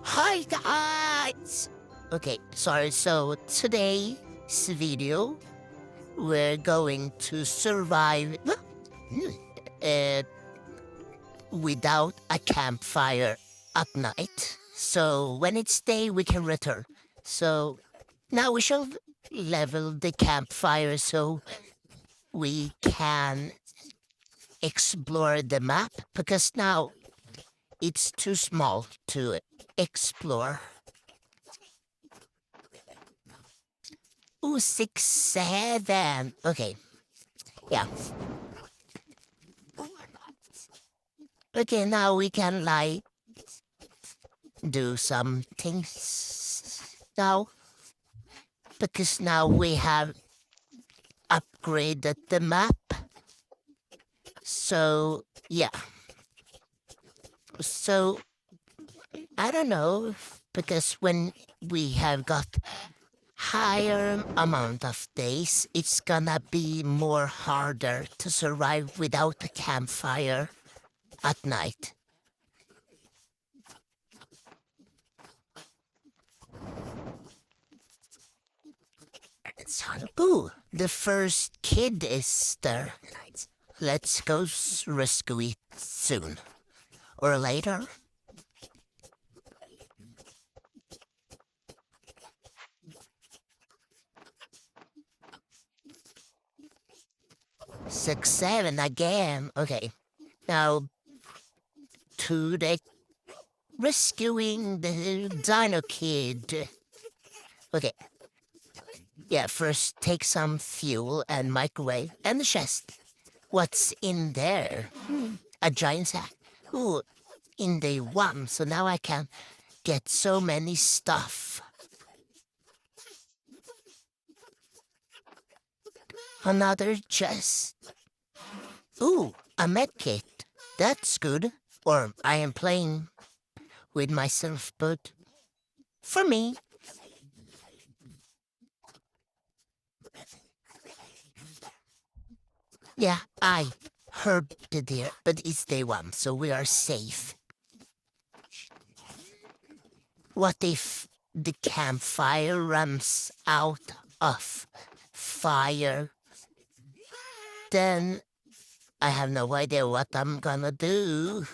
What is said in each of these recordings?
Hi guys! Okay, sorry, so today's video, we're going to survive uh, without a campfire at night. So when it's day, we can return. So now we shall level the campfire so we can explore the map because now it's too small to explore. Ooh, 6, 7. Okay, yeah. Okay, now we can like do some things now because now we have upgraded the map. So yeah. So I don't know because when we have got higher amount of days, it's gonna be more harder to survive without a campfire at night. Ooh, the first kid is there. Let's go rescue it soon. Or later. 6, 7 again. Okay. Now to the rescuing the Dino Kid. Okay. Yeah, first take some fuel and microwave and the chest. What's in there? A giant sack. Ooh, in the one, so now I can get so many stuff. Another chest. Ooh, a med kit. That's good. Or I am playing with myself, but for me. Yeah, I heard the deer, but it's day one, so we are safe. What if the campfire runs out of fire? Then I have no idea what I'm gonna do.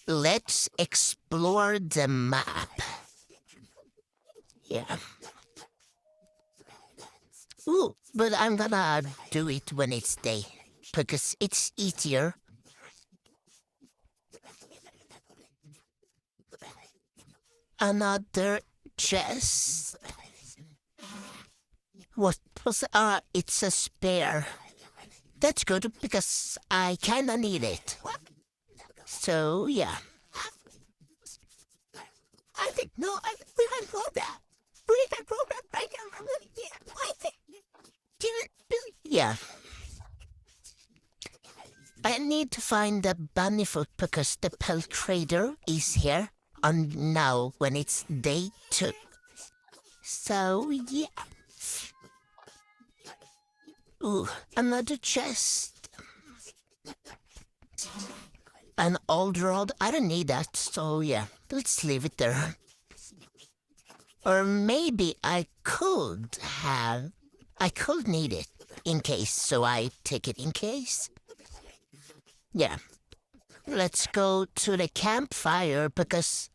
Let's explore the map. Yeah. Ooh, but I'm gonna do it when it's day, because it's easier. Another chest. What was it's a spare. That's good because I kinda need it. So yeah. I think no, we can go that. We can go that right now. I think. Yeah. I need to find the bunnyfoot because the pelt trader is here. And now when it's day 2. So yeah. Ooh, another chest. An old rod. I don't need that, so yeah. Let's leave it there. Or maybe I could need it in case, so I take it in case. Yeah. Let's go to the campfire because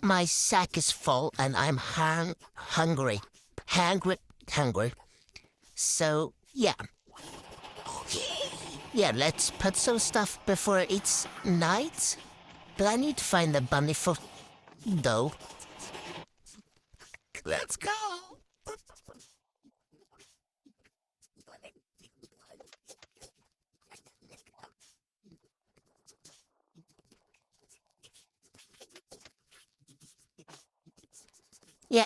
my sack is full and I'm hungry. Hungry. So, yeah. Yeah, let's put some stuff before it's night. But I need to find the bunny foot, though. Let's go! Yeah,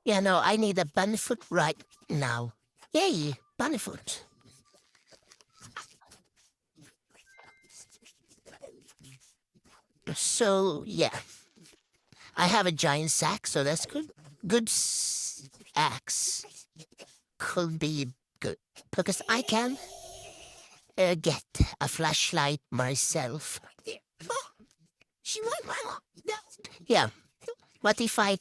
yeah, no, I need a bunny foot right now. Yay, bunny foot. So, yeah. I have a giant sack, so that's good. Good axe could be good because I can get a flashlight myself. Yeah. What if I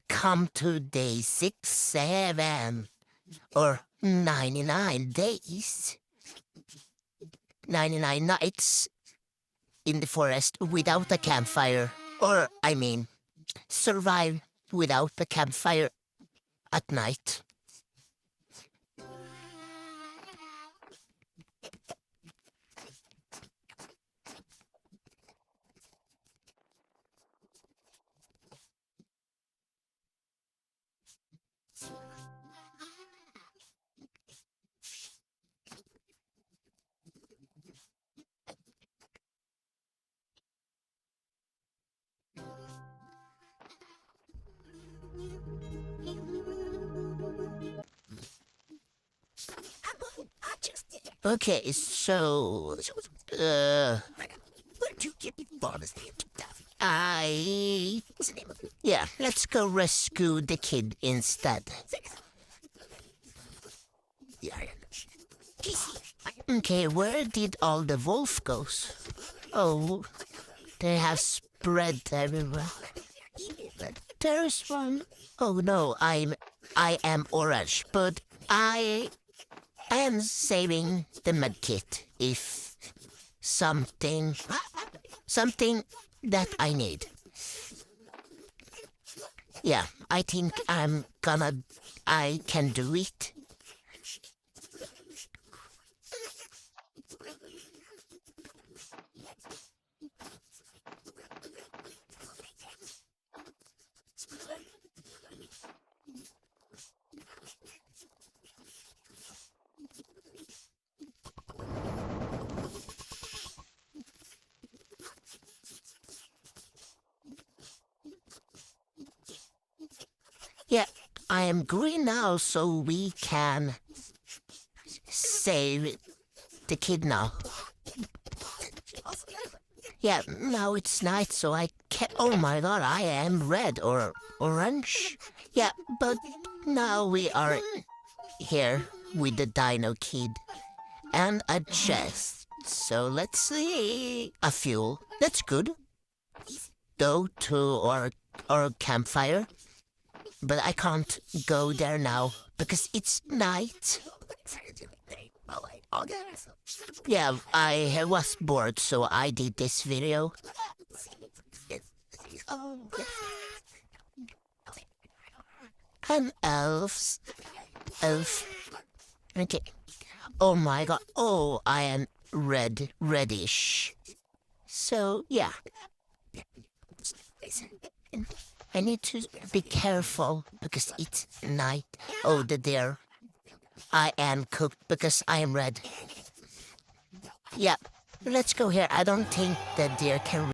come to day 6, 7, or 99 days? 99 nights in the forest without a campfire. Or, I mean, survive without a campfire at night. Okay, so I yeah, let's go rescue the kid instead. Okay, where did all the wolf goes? Oh, they have spread everywhere. There's one. Oh no, I am orange, but I am saving the medkit if something that I need. Yeah, I think I can do it. Yeah, I am green now, so we can save the kid now. Yeah, now it's night, so I can't. Oh my god, I am red or orange. Yeah, but now we are here with the Dino Kid and a chest. So let's see. A fuel. That's good. Go to our campfire. But I can't go there now because it's night. Yeah, I was bored, so I did this video. And elf. Okay. Oh my god. Oh, I am reddish. So yeah, I need to be careful because it's night. Oh, the deer. I am cooked because I am red. Yeah, let's go here. I don't think the deer can